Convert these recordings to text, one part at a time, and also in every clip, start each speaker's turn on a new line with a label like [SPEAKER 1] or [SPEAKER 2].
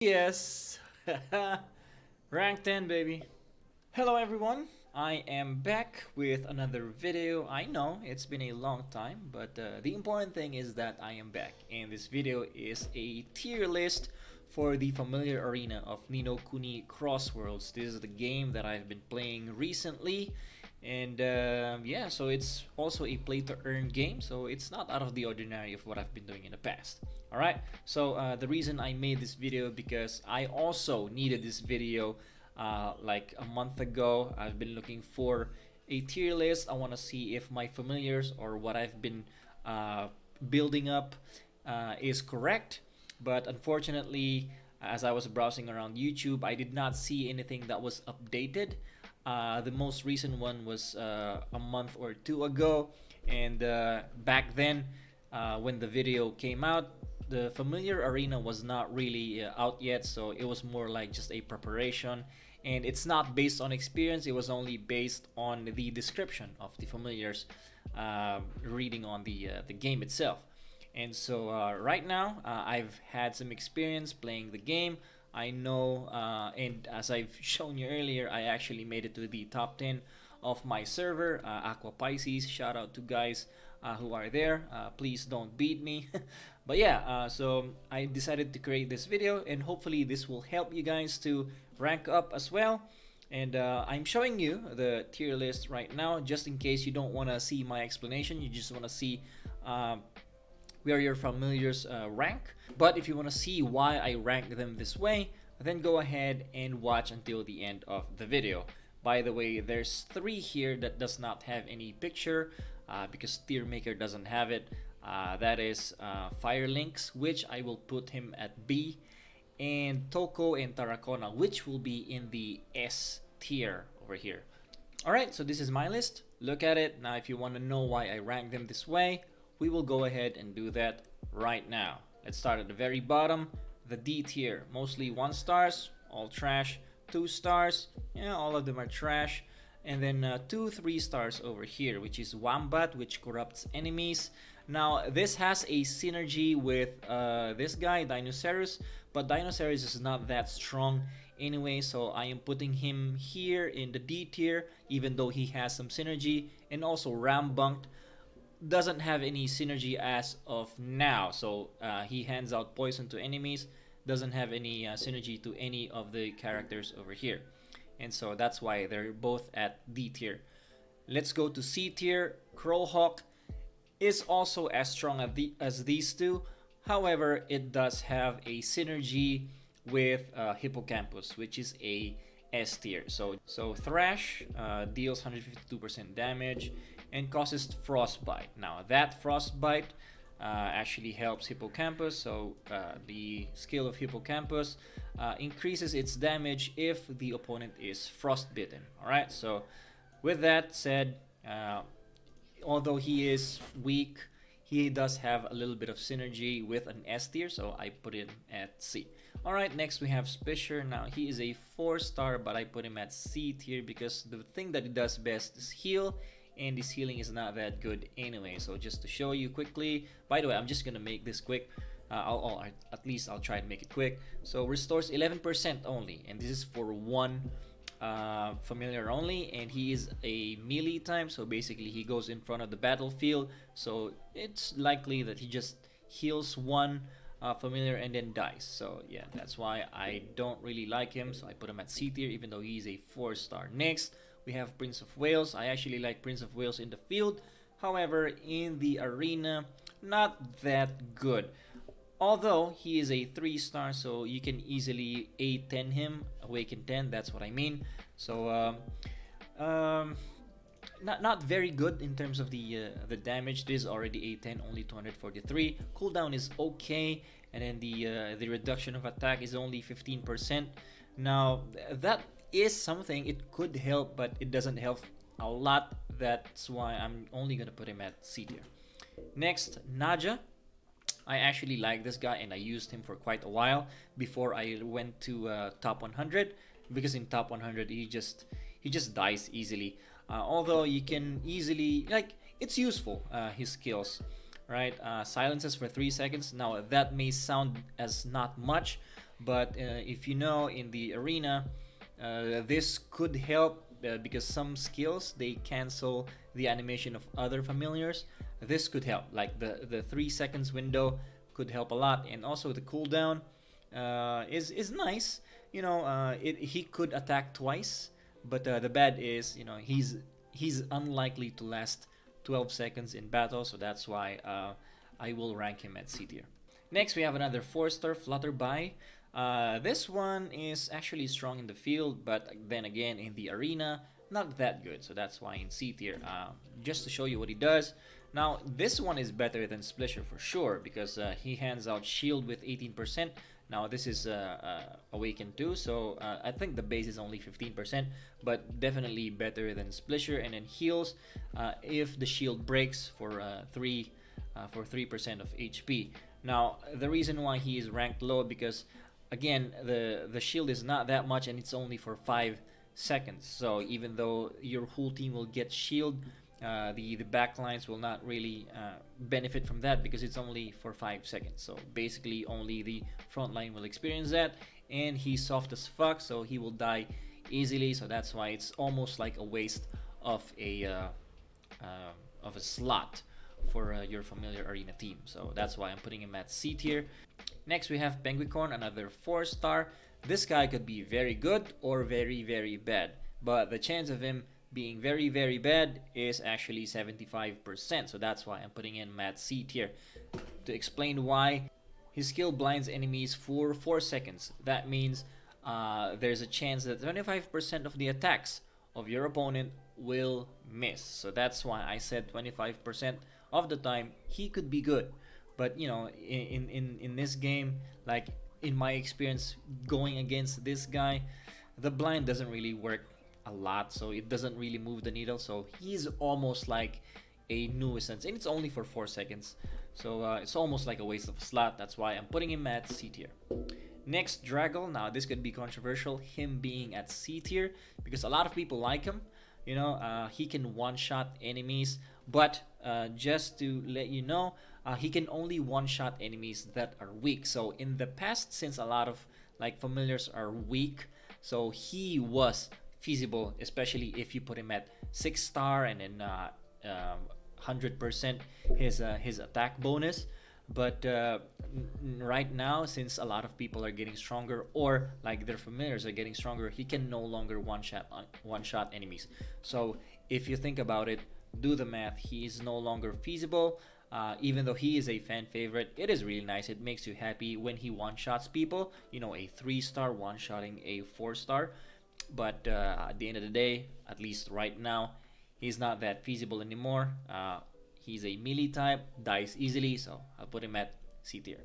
[SPEAKER 1] Yes, rank 10, baby. Hello, everyone. I am back with another video. I know it's been a long time, but the important thing is that I am back, and this video is a tier list for the familiar arena of Nino Kuni Crossworlds. This is the game that I've been playing recently, and yeah, so it's also a play to earn game, so it's not out of the ordinary of what I've been doing in the past. Alright, so the reason I made this video because I also needed this video like a month ago. I've been looking for a tier list. I want to see if my familiars or what I've been building up is correct. But unfortunately, as I was browsing around YouTube, I did not see anything that was updated. The most recent one was a month or two ago, and back then, when the video came out, the familiar arena was not really out yet, so it was more like just a preparation, and it's not based on experience. It was only based on the description of the familiars, reading on the game itself. And so right now, I've had some experience playing the game. I know, and as I've shown you earlier, I actually made it to the top 10 of my server, Aqua Pisces. Shout out to guys who are there. Please don't beat me. But yeah, so I decided to create this video, and hopefully this will help you guys to rank up as well. And I'm showing you the tier list right now, just in case you don't want to see my explanation. You just want to see where your familiars rank. But if you want to see why I rank them this way, then go ahead and watch until the end of the video. By the way, there's 3 here that does not have any picture because tier maker doesn't have it. That is Firelinks, which I will put him at B, and Toko and Tarakona, which will be in the S tier over here. Alright, so this is my list. Look at it. Now if you want to know why I rank them this way, we will go ahead and do that right now. Let's start at the very bottom, the D tier. Mostly 1 stars, all trash. 2 stars, yeah, all of them are trash. And then 2 3 stars over here, which is Wombat, which corrupts enemies. Now this has a synergy with this guy, Dinosaurus, but Dinosaurus is not that strong anyway, so I am putting him here in the D tier, even though he has some synergy. And also Rambunked doesn't have any synergy as of now, so he hands out poison to enemies, doesn't have any synergy to any of the characters over here, and so that's why they're both at D tier. Let's go to C tier. Crowhawk is also as strong as these two, however it does have a synergy with Hippocampus, which is a S tier. So Thrash deals 152% damage and causes frostbite. Now that frostbite actually helps Hippocampus, so the skill of Hippocampus increases its damage if the opponent is frostbitten. Alright, so with that said, although he is weak, he does have a little bit of synergy with an S tier, so I put him at C. Alright, next we have Spisher. Now he is a 4-star, but I put him at C tier because the thing that he does best is heal, and his healing is not that good anyway. So just to show you quickly, by the way, I'm just gonna make this quick. At least I'll try to make it quick. So restores 11% only, and this is for 1 familiar only, and he is a melee type, so basically he goes in front of the battlefield, so it's likely that he just heals 1 familiar and then dies. So yeah, that's why I don't really like him, so I put him at C tier even though he's a 4-star. Next we have Prince of Wales. I actually like Prince of Wales in the field, however in the arena not that good. Although he is a 3-star, so you can easily A10 him, awaken 10, that's what I mean. So not very good in terms of the damage. This is already A10, only 243. Cooldown is okay, and then the reduction of attack is only 15%. Now that is something, it could help, but it doesn't help a lot. That's why I'm only gonna put him at C tier. Next, Naja. I actually like this guy, and I used him for quite a while before I went to top 100, because in top 100 he just dies easily. Although you can easily, like, it's useful, his skills, right? Silences for 3 seconds. Now that may sound as not much, But if you know, in the arena, this could help because some skills they cancel the animation of other familiars. This could help, like the 3 seconds window could help a lot, and also the cooldown is nice. You know, he could attack twice, but the bad is, you know, he's unlikely to last 12 seconds in battle, so that's why I will rank him at C tier. Next, we have another 4-star Flutterby. This one is actually strong in the field, but then again in the arena, not that good. So that's why in C tier. Just to show you what he does. Now, this one is better than Splisher for sure, because he hands out shield with 18%. Now, this is Awakened too, so I think the base is only 15%, but definitely better than Splisher. And then heals if the shield breaks for 3% of HP. Now, the reason why he is ranked low, because again, the shield is not that much and it's only for 5 seconds. So even though your whole team will get shield, the backlines will not really benefit from that because it's only for 5 seconds. So basically only the front line will experience that, and he's soft as fuck, so he will die easily. So that's why it's almost like a waste of a slot for your familiar arena team. So that's why I'm putting him at C tier. Next, we have Penguicorn, another 4-star. This guy could be very good or very, very bad, but the chance of him being very, very bad is actually 75%. So that's why I'm putting him at C tier. To explain why, his skill blinds enemies for 4 seconds. That means there's a chance that 25% of the attacks of your opponent will miss. So that's why I said 25% of the time he could be good. But you know, in this game, like in my experience going against this guy, the blind doesn't really work a lot, so it doesn't really move the needle. So he's almost like a nuisance, and it's only for 4 seconds. So it's almost like a waste of a slot. That's why I'm putting him at C tier. Next, Draggle. Now this could be controversial, him being at C tier, because a lot of people like him. You know, he can one-shot enemies, but just to let you know, he can only one-shot enemies that are weak. So in the past, since a lot of like familiars are weak, so he was feasible, especially if you put him at 6-star and then 100% his attack bonus. But right now, since a lot of people are getting stronger, or like their familiars are getting stronger, he can no longer one-shot enemies. So if you think about it, do the math, he is no longer feasible. Even though he is a fan favorite, it is really nice. It makes you happy when he one-shots people. You know, a 3-star one-shotting a 4-star. But at the end of the day, at least right now, he's not that feasible anymore. He's a melee type, dies easily, so I'll put him at C tier.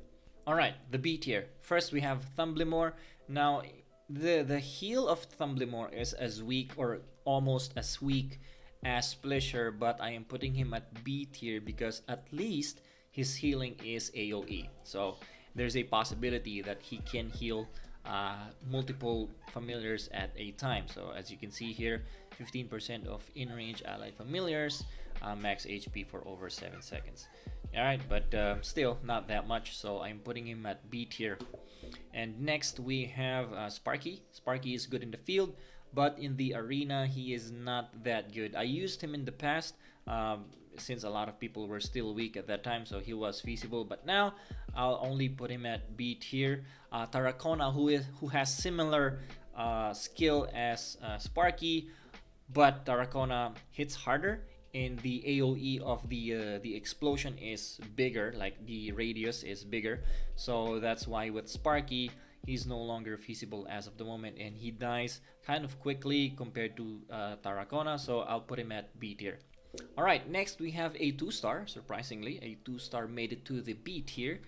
[SPEAKER 1] Alright, the B tier. First we have Thumblimore. Now, the heal of Thumblimore is as weak, or almost as weak as Splisher, but I am putting him at B tier because at least his healing is AoE. So there's a possibility that he can heal multiple familiars at a time. So as you can see here, 15% of in-range allied familiars, max HP for over 7 seconds. Alright, but still not that much, so I'm putting him at B tier. And next we have Sparky. Sparky is good in the field, but in the arena he is not that good. I used him in the past since a lot of people were still weak at that time, so he was feasible, but now I'll only put him at B tier. Tarracona, who has similar skill as Sparky, but Tarracona hits harder, and the AoE of the explosion is bigger, like the radius is bigger. So that's why with Sparky, he's no longer feasible as of the moment, and he dies kind of quickly compared to Tarracona, so I'll put him at B tier. Alright, next we have a 2-star, surprisingly, a 2-star made it to the B tier.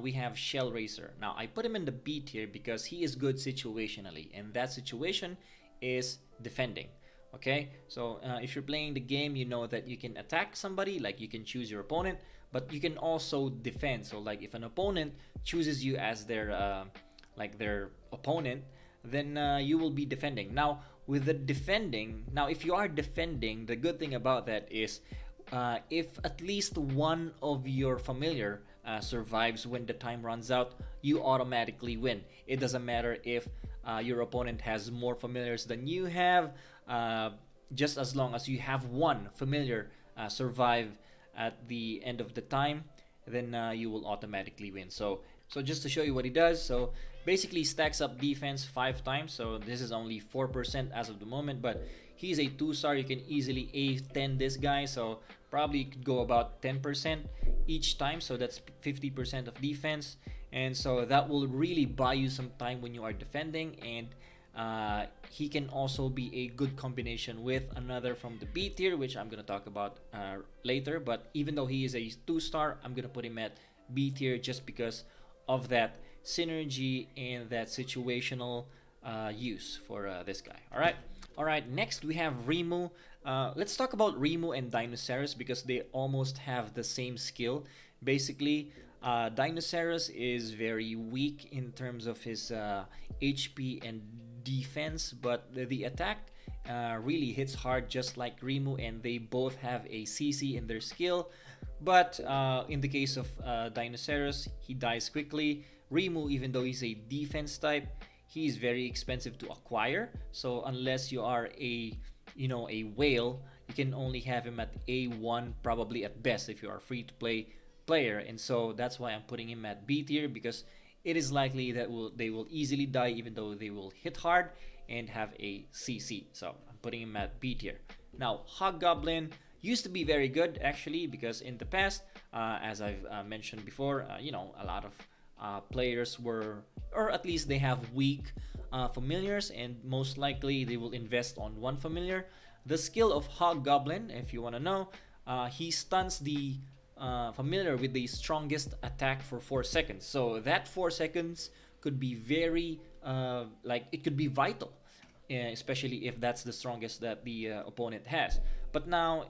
[SPEAKER 1] We have Shell Racer. Now, I put him in the B tier because he is good situationally, and that situation is defending. Okay, so if you're playing the game, you know that you can attack somebody, like you can choose your opponent, but you can also defend. So like if an opponent chooses you as their opponent, then you will be defending. Now with the defending, if you are defending, the good thing about that is if at least one of your familiar survives when the time runs out, you automatically win. It doesn't matter if your opponent has more familiars than you have, just as long as you have one familiar survive at the end of the time, then you will automatically win. So just to show you what he does, so basically stacks up defense 5 times. So this is only 4% as of the moment, but he's a 2-star. You can easily A10 this guy, so probably could go about 10% each time. So that's 50% of defense, and so that will really buy you some time when you are defending. And he can also be a good combination with another from the B tier, which I'm gonna talk about later. But even though he is a 2-star, I'm gonna put him at B tier just because of that synergy and that situational use for this guy. All right, next we have Rimu. Let's talk about Rimu and Dinosaurus because they almost have the same skill. Basically, Dinosaurus is very weak in terms of his HP and defense, but the attack really hits hard just like Rimu, and they both have a CC in their skill. But in the case of Dinosaurus, he dies quickly. Rimu, even though he's a defense type, he's very expensive to acquire. So unless you are a whale, you can only have him at A1 probably at best if you are a free to play player. And so that's why I'm putting him at B tier, because it is likely that they will easily die even though they will hit hard and have a CC. So I'm putting him at B tier. Now, Hobgoblin used to be very good actually, because in the past, as I've mentioned before, a lot of players were, or at least they have weak familiars, and most likely they will invest on one familiar. The skill of Hobgoblin, if you want to know, he stuns the familiar with the strongest attack for 4 seconds. So that 4 seconds could be very, it could be vital, especially if that's the strongest that the opponent has. But now,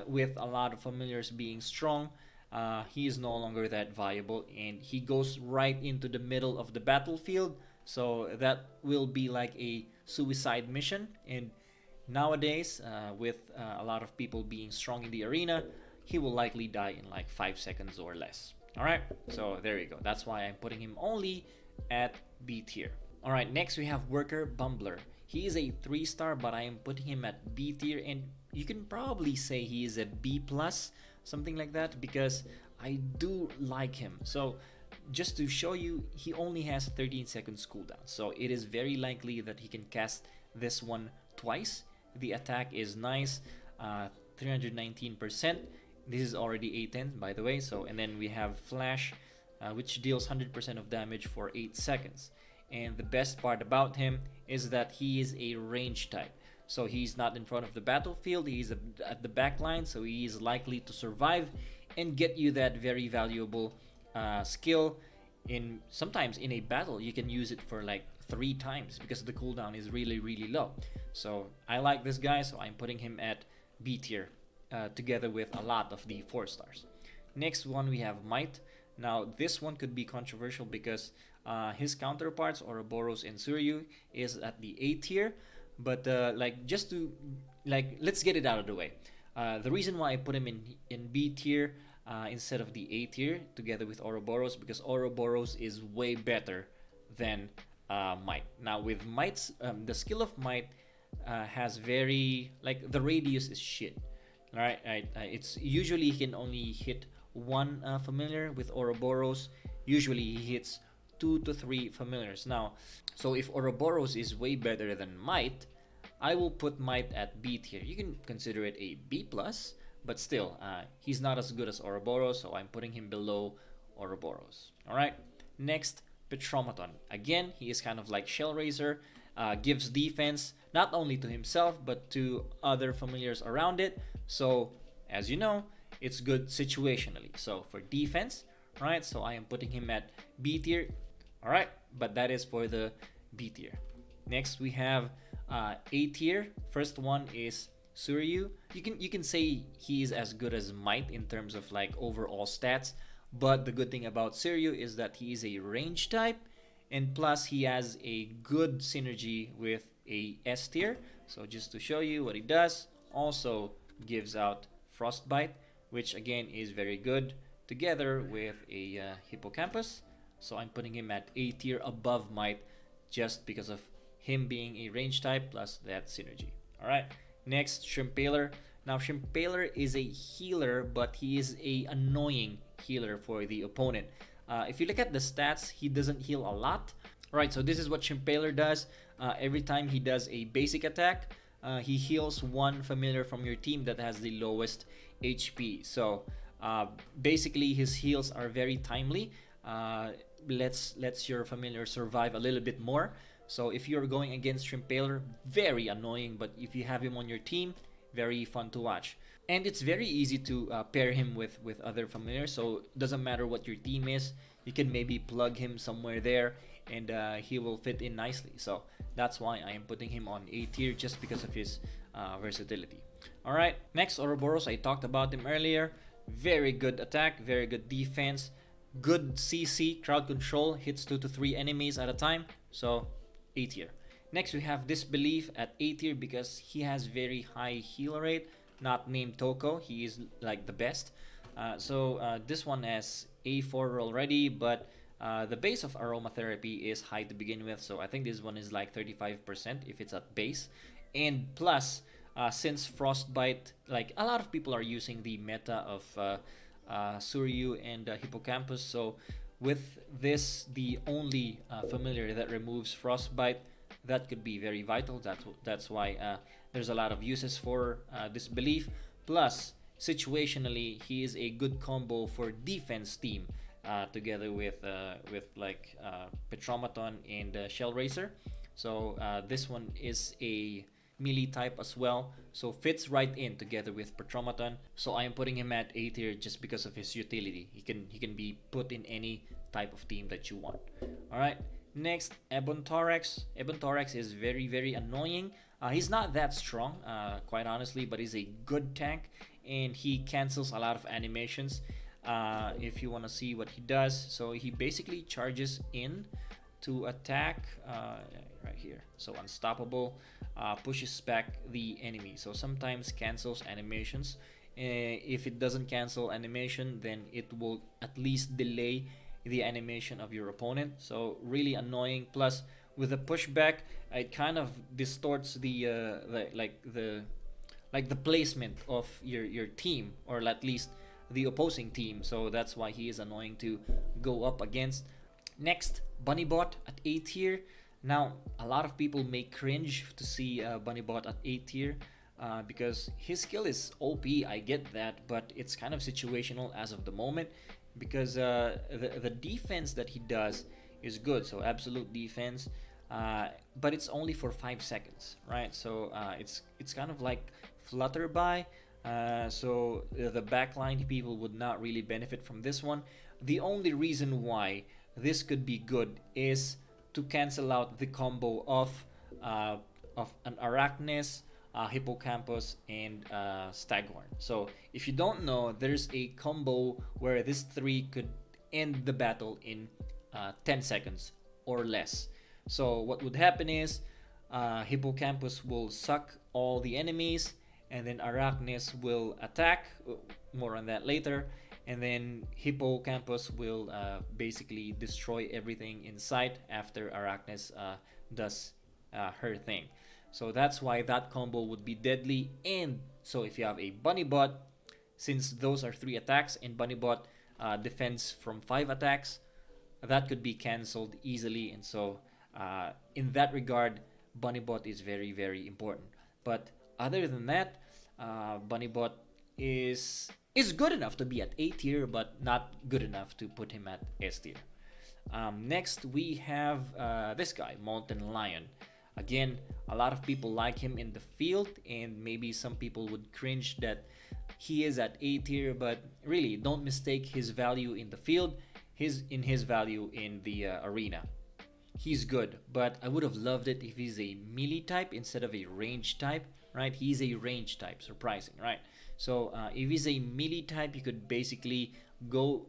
[SPEAKER 1] with a lot of familiars being strong, he is no longer that viable, and he goes right into the middle of the battlefield. So that will be like a suicide mission. And nowadays, with a lot of people being strong in the arena, he will likely die in like 5 seconds or less. All right, so there you go. That's why I'm putting him only at B tier. All right, next we have Worker Bumbler. He is a 3-star, but I am putting him at B tier, and you can probably say he is a B plus, something like that, because I do like him. So just to show you, he only has 13 seconds cooldown, so it is very likely that he can cast this one twice. The attack is nice, 319%. This is already A10, by the way. So, and then we have Flash, which deals 100% of damage for 8 seconds. And the best part about him is that he is a range type. So he's not in front of the battlefield, he's at the back line, so he is likely to survive and get you that very valuable skill. Sometimes in a battle, you can use it for like 3 times because the cooldown is really, really low. So I like this guy, so I'm putting him at B tier, together with a lot of the 4-stars. Next one, we have Might. Now this one could be controversial because his counterparts, Ouroboros and Suryu, is at the A tier. But let's get it out of the way. The reason why I put him in B tier instead of the A tier together with Ouroboros, because Ouroboros is way better than Might. Now with Might's, the skill of Might has very, the radius is shit. Alright, it's usually he can only hit one familiar. With Ouroboros, usually he hits 2 to 3 familiars. Now, so if Ouroboros is way better than Might, I will put Might at B tier. You can consider it a B plus, but still, he's not as good as Ouroboros, so I'm putting him below Ouroboros. All right, next, Petromaton. Again, he is kind of like Shellraiser, gives defense not only to himself but to other familiars around it. So, as you know, it's good situationally. So for defense, right? So I am putting him at B tier. All right, but that is for the B tier. Next we have A tier. First one is Suryu. You can say he is as good as Might in terms of like overall stats, but the good thing about Suryu is that he is a range type, and plus he has a good synergy with a S tier. So just to show you what he does, also gives out Frostbite, which again is very good together with a hippocampus. So I'm putting him at A tier above might just because of him being a range type plus that synergy. Alright, next Shrimpaler. Now Shrimpaler is a healer, but he is a annoying healer for the opponent. If you look at the stats, he doesn't heal a lot. Right, so this is what Shrimpaler does. Every time he does a basic attack, he heals one familiar from your team that has the lowest HP. So basically his heals are very timely. Lets your familiar survive a little bit more. So if you're going against Shrimpaler, very annoying, but if you have him on your team, very fun to watch. And it's very easy to pair him with other familiars, so it doesn't matter what your team is, you can maybe plug him somewhere there and he will fit in nicely. So that's why I am putting him on A tier, just because of his versatility. Alright, next Ouroboros, I talked about him earlier. Very good attack, very good defense, good CC, crowd control, hits 2 to 3 enemies at a time, so A tier. Next we have Disbelief at A tier because he has very high heal rate, not named Toko, he is like the best. This one has A4 already, but the base of aromatherapy is high to begin with, so I think this one is like 35% if it's at base. And plus, since Frostbite, like a lot of people are using the meta of Suryu and Hippocampus, so with this, the only familiar that removes Frostbite, that could be very vital. That's why there's a lot of uses for Disbelief. Plus, situationally, he is a good combo for defense team together with like Petromaton and Shell Racer. So this one is a melee type as well, so fits right in together with Petromaton. So I am putting him at A tier just because of his utility. He can be put in any type of team that you want. All right. Next, Ebon Thorax. Ebon Thorax is very annoying. He's not that strong, quite honestly, but he's a good tank, and he cancels a lot of animations. If you want to see what he does, so he basically charges in to attack right here. So unstoppable, pushes back the enemy. So sometimes cancels animations. If it doesn't cancel animation, then it will at least delay the animation of your opponent. So really annoying. Plus with the pushback, it kind of distorts the placement of your team, or at least the opposing team. So that's why he is annoying to go up against. Next, Bunnybot at A tier. Now a lot of people may cringe to see Bunnybot at A tier because his skill is OP, I get that, but it's kind of situational as of the moment, because the defense that he does is good, so absolute defense, but it's only for 5 seconds, right? So it's kind of like Flutterby, so the backline people would not really benefit from this one. The only reason why this could be good is to cancel out the combo of an Arachnis, Hippocampus, and Staghorn. So if you don't know, there's a combo where this three could end the battle in 10 seconds or less. So what would happen is Hippocampus will suck all the enemies, and then Arachnis will attack, more on that later, and then Hippocampus will basically destroy everything in sight after Arachnis does her thing. So that's why that combo would be deadly. And so if you have a Bunnybot, since those are 3 attacks and Bunnybot defends from 5 attacks, that could be cancelled easily. And so in that regard, Bunnybot is very important. But other than that, Bunnybot is good enough to be at A tier, but not good enough to put him at S tier. Next, we have this guy, Molten Lion. Again, a lot of people like him in the field, and maybe some people would cringe that he is at A tier, but really, don't mistake his value in the field, his value in the arena. He's good, but I would have loved it if he's a melee type instead of a range type, right? He's a range type, surprising, right? So if he's a melee type, you could basically go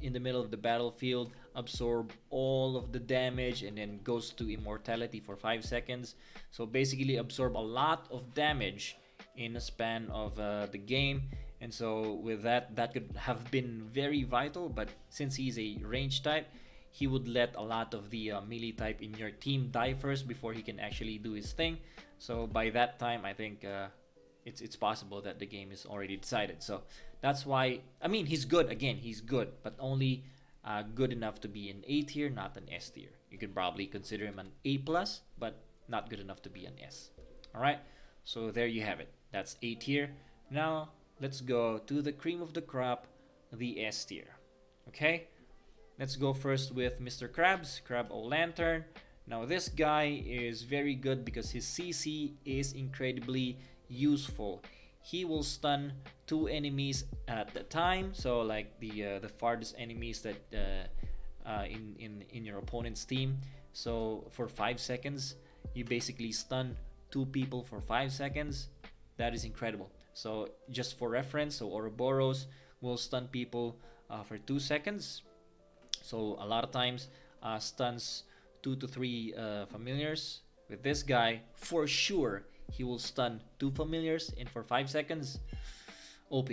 [SPEAKER 1] in the middle of the battlefield, absorb all of the damage, and then goes to immortality for 5 seconds. So basically absorb a lot of damage in a span of the game, And so with that, that could have been very vital, but since he's a range type, he would let a lot of the melee type in your team die first before he can actually do his thing. So by that time, I think it's possible that the game is already decided. So that's why, I mean, he's good. Again, he's good, but only good enough to be an A tier, not an S tier. You could probably consider him an A plus, but not good enough to be an S. All right, so there you have it. That's A tier. Now let's go to the cream of the crop, the S tier. Okay, let's go first with Mr. Krabs, Crab O Lantern. Now this guy is very good because his CC is incredibly useful. He will stun 2 enemies at the time, so like the farthest enemies that in your opponent's team. So for 5 seconds, you basically stun 2 people for 5 seconds. That is incredible. So just for reference, so Ouroboros will stun people for 2 seconds. So a lot of times stuns 2 to 3 familiars. With this guy, for sure, he will stun 2 familiars in for 5 seconds. OP.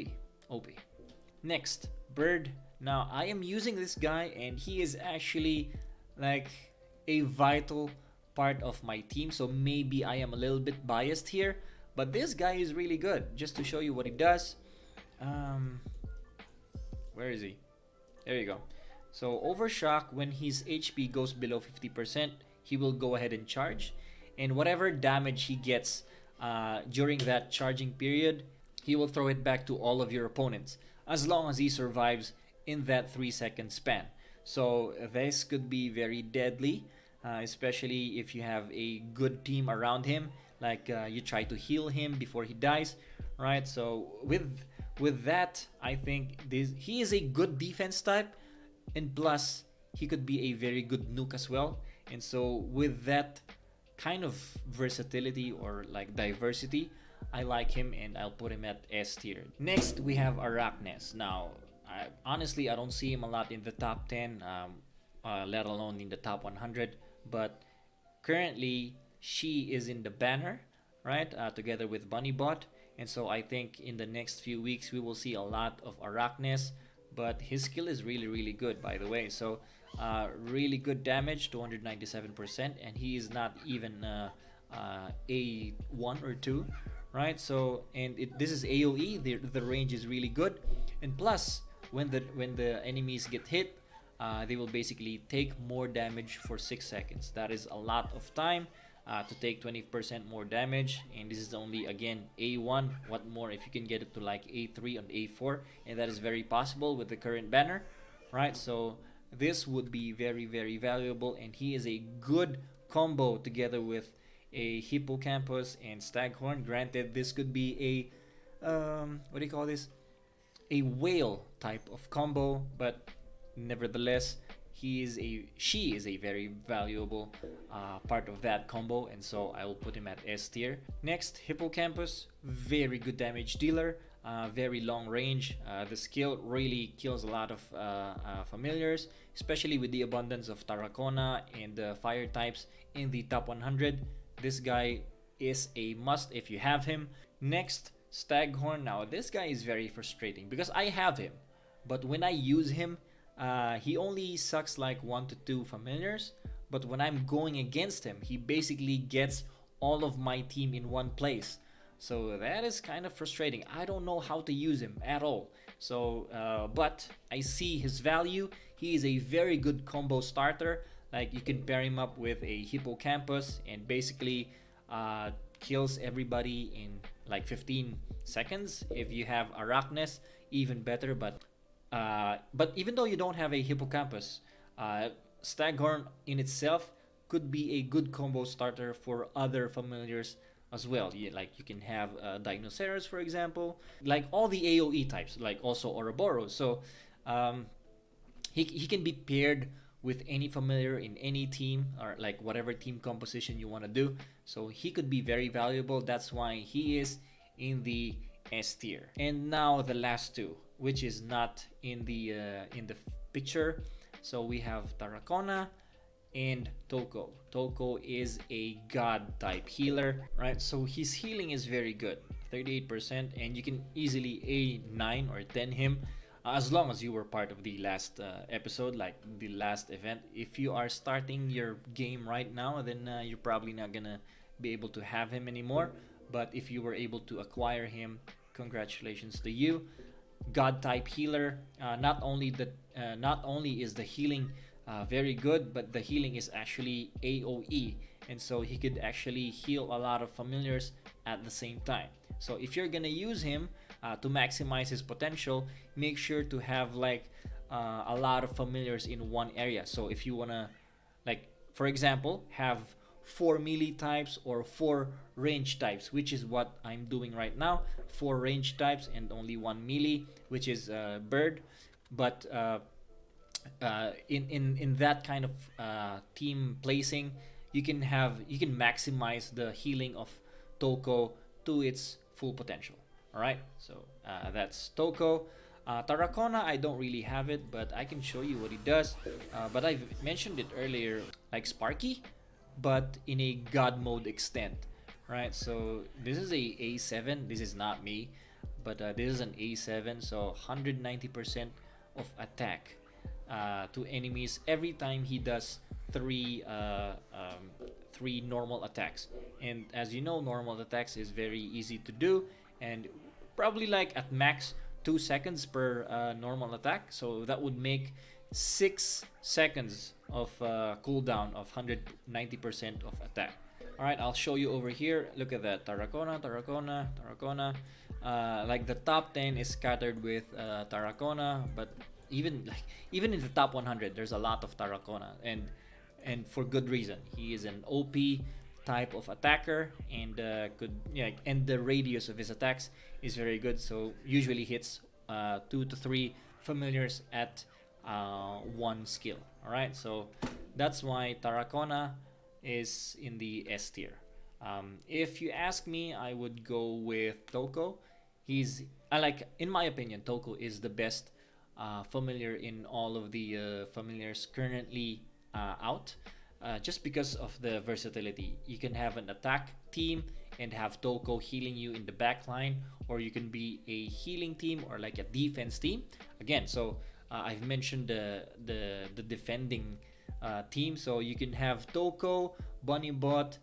[SPEAKER 1] OP. Next, Bird. Now, I am using this guy and he is actually like a vital part of my team. So maybe I am a little bit biased here. But this guy is really good. Just to show you what he does. Where is he? There you go. So Overshock, when his HP goes below 50%, he will go ahead and charge. And whatever damage he gets during that charging period, he will throw it back to all of your opponents, as long as he survives in that 3-second span. So this could be very deadly, especially if you have a good team around him. Like you try to heal him before he dies, right? So with that, I think he is a good defense type, and plus he could be a very good nuke as well. And so with that kind of versatility or like diversity, I like him and I'll put him at S tier. Next we have Arachnes. Now honestly, I don't see him a lot in the top 10, let alone in the top 100, but currently she is in the banner, right, together with Bunnybot. And so I think in the next few weeks we will see a lot of Arachnes, but his skill is really good, by the way. So really good damage, 297%, and he is not even A1 or 2, right? So and this is AoE. The range is really good, and plus when the enemies get hit, they will basically take more damage for 6 seconds. That is a lot of time to take 20% more damage, and this is only, again, A1. What more if you can get it to like A3 and A4, and that is very possible with the current banner, right? So this would be very valuable, and he is a good combo together with a Hippocampus and Staghorn. Granted, this could be a what do you call this, a whale type of combo, but nevertheless she is a very valuable part of that combo, and so I will put him at S tier. Next, Hippocampus, very good damage dealer, very long range. The skill really kills a lot of familiars, especially with the abundance of Tarracona and the fire types in the top 100. This guy is a must if you have him. Next, Staghorn. Now this guy is very frustrating because I have him, but when I use him, he only sucks like 1 to 2 familiars, but when I'm going against him, he basically gets all of my team in one place. So that is kind of frustrating. I don't know how to use him at all. So but I see his value. He is a very good combo starter. Like you can pair him up with a Hippocampus and basically kills everybody in like 15 seconds. If you have Arachnes, even better. But even though you don't have a Hippocampus, Staghorn in itself could be a good combo starter for other familiars as well. Like you can have Dinoceras, for example, like all the AoE types, like also Ouroboros. So he can be paired with any familiar in any team, or like whatever team composition you want to do. So he could be very valuable. That's why he is in the S tier. And now the last two, which is not in the picture. So we have Tarracona and Toko. Toko is a god type healer, right? So his healing is very good, 38%, and you can easily A9 or 10 him as long as you were part of the last episode, like the last event. If you are starting your game right now, then you're probably not gonna be able to have him anymore. But if you were able to acquire him, congratulations to you. God type healer. Not only is the healing very good, but the healing is actually AOE, and so he could actually heal a lot of familiars at the same time. So if you're gonna use him to maximize his potential, make sure to have like a lot of familiars in one area. So if you wanna, like for example, have 4 melee types or 4 range types, which is what I'm doing right now. 4 range types and only 1 melee, which is bird. But in that kind of team placing, you can maximize the healing of Toko to its full potential. All right, so that's Toko. Tarakona, I don't really have it, but I can show you what he does. But I've mentioned it earlier, like Sparky, but in a god mode extent, right? So this is a A7. This is not me, but this is an A7. So 190% of attack to enemies every time he does three normal attacks. And as you know, normal attacks is very easy to do, and probably like at max 2 seconds per normal attack. So that would make 6 seconds of cooldown of 190% of attack. All right, I'll show you over here. Look at that, Tarakona. Like the top 10 is scattered with Tarakona, but even in the top 100, there's a lot of Tarakona, and for good reason. He is an OP type of attacker, and and the radius of his attacks is very good. So usually hits 2 to 3 familiars at one skill. All right, so that's why Tarakona is in the S tier. If you ask me, I would go with Toko. In my opinion, Toko is the best familiar in all of the familiars currently out. Just because of the versatility. You can have an attack team and have Toko healing you in the back line, or you can be a healing team or like a defense team. Again, so I've mentioned the defending team, so you can have Toko, Bunnybot,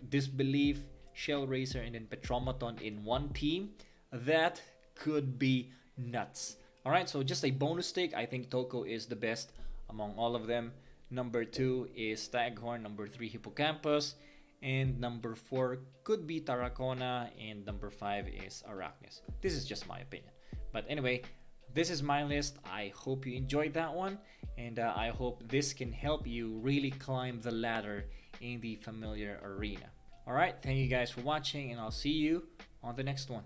[SPEAKER 1] Disbelief, Shell Racer, and then Petromaton in one team. That could be nuts. All right, so just a bonus take. I think Toko is the best among all of them. Number 2 is Staghorn, number 3 Hippocampus, and number 4 could be Tarakona, and number 5 is Arachnis. This is just my opinion. But anyway, this is my list. I hope you enjoyed that one, and I hope this can help you really climb the ladder in the familiar arena. Alright, thank you guys for watching, and I'll see you on the next one.